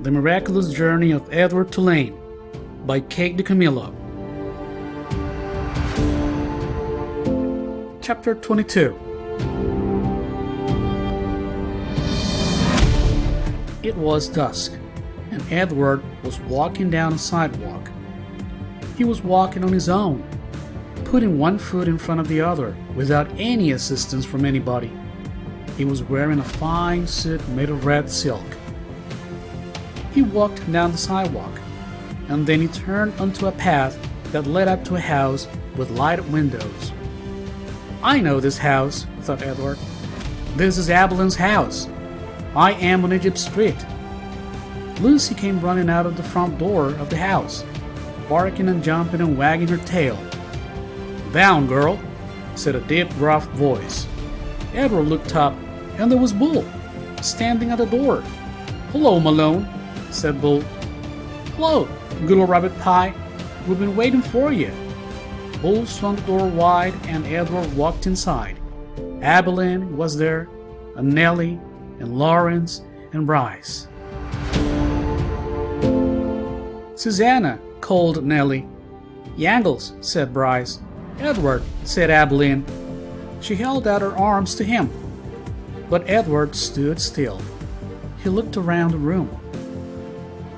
The Miraculous Journey of Edward Tulane by Kate DeCamillo. Chapter 22. It was dusk, and Edward was walking down the sidewalk. He was walking on his own, putting one foot in front of the other without any assistance from anybody. He was wearing a fine suit made of red silk. He walked down the sidewalk, and then he turned onto a path that led up to a house with lighted windows. "I know this house," thought Edward. "This is Abeline's house. I am on Egypt Street." Lucy came running out of the front door of the house, barking and jumping and wagging her tail. "Down, girl," said a deep, rough voice. Edward looked up, and there was Bull, standing at the door. "Hello, Malone," said Bull. "Hello, good old rabbit pie. We've been waiting for you." Bull swung the door wide, and Edward walked inside. Abeline was there, and Nellie, and Lawrence, and Bryce. "Susanna," called Nellie. "Yangles," said Bryce. "Edward," said Abeline. She held out her arms to him, but Edward stood still. He looked around the room.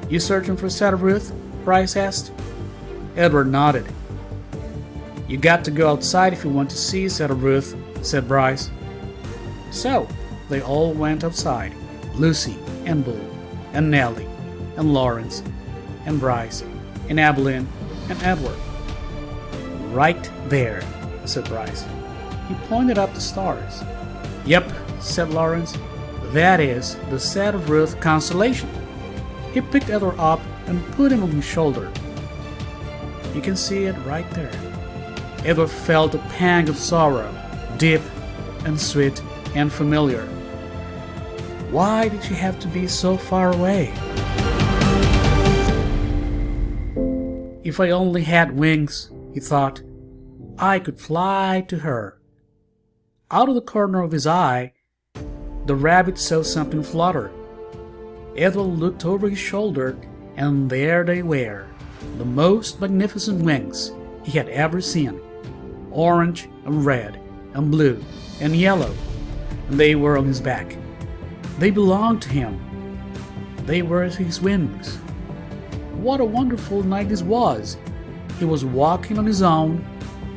"You searching for Sarah Ruth?" Bryce asked. Edward nodded. "You got to go outside if you want to see Sarah Ruth," said Bryce. So they all went outside, Lucy and Bull and Nellie and Lawrence and Bryce and Abeline and Edward. "Right there," said Bryce. He pointed up the stars. "Yep," said Lawrence. "That is the Sarah Ruth constellation." He picked Edward up and put him on his shoulder. "You can see it right there." Edward felt a pang of sorrow, deep and sweet and familiar. Why did she have to be so far away? "If I only had wings," he thought, "I could fly to her." Out of the corner of his eye, the rabbit saw something flutter. Edward looked over his shoulder, and there they were, the most magnificent wings he had ever seen. Orange and red and blue and yellow, and they were on his back. They belonged to him. They were his wings. What a wonderful night this was! He was walking on his own,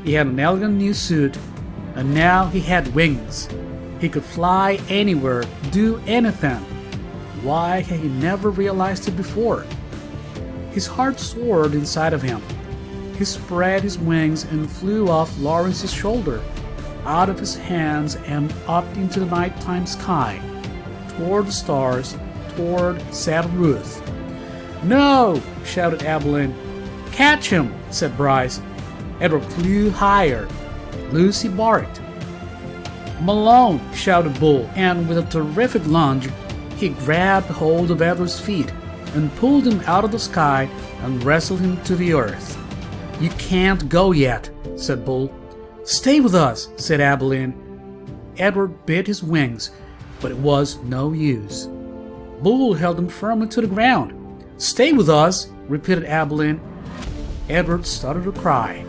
he had an elegant new suit, and now he had wings. He could fly anywhere, do anything. Why had he never realized it before? His heart soared inside of him. He spread his wings and flew off Lawrence's shoulder, out of his hands and up into the nighttime sky, toward the stars, toward Sarah Ruth. "No!" shouted Abeline. "Catch him!" said Bryce. Edward flew higher. Lucy barked. "Malone!" shouted Bull, and with a terrific lunge, he grabbed hold of Edward's feet and pulled him out of the sky and wrestled him to the earth. "You can't go yet," said Bull. "Stay with us," said Abeline. Edward bit his wings, but it was no use. Bull held him firmly to the ground. "Stay with us," repeated Abeline. Edward started to cry.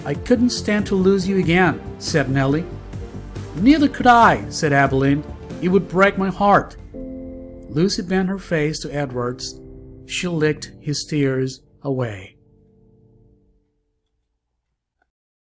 "I couldn't stand to lose you again," said Nellie. "Neither could I," said Abeline. "It would break my heart." Lucy bent her face to Edward's. She licked his tears away.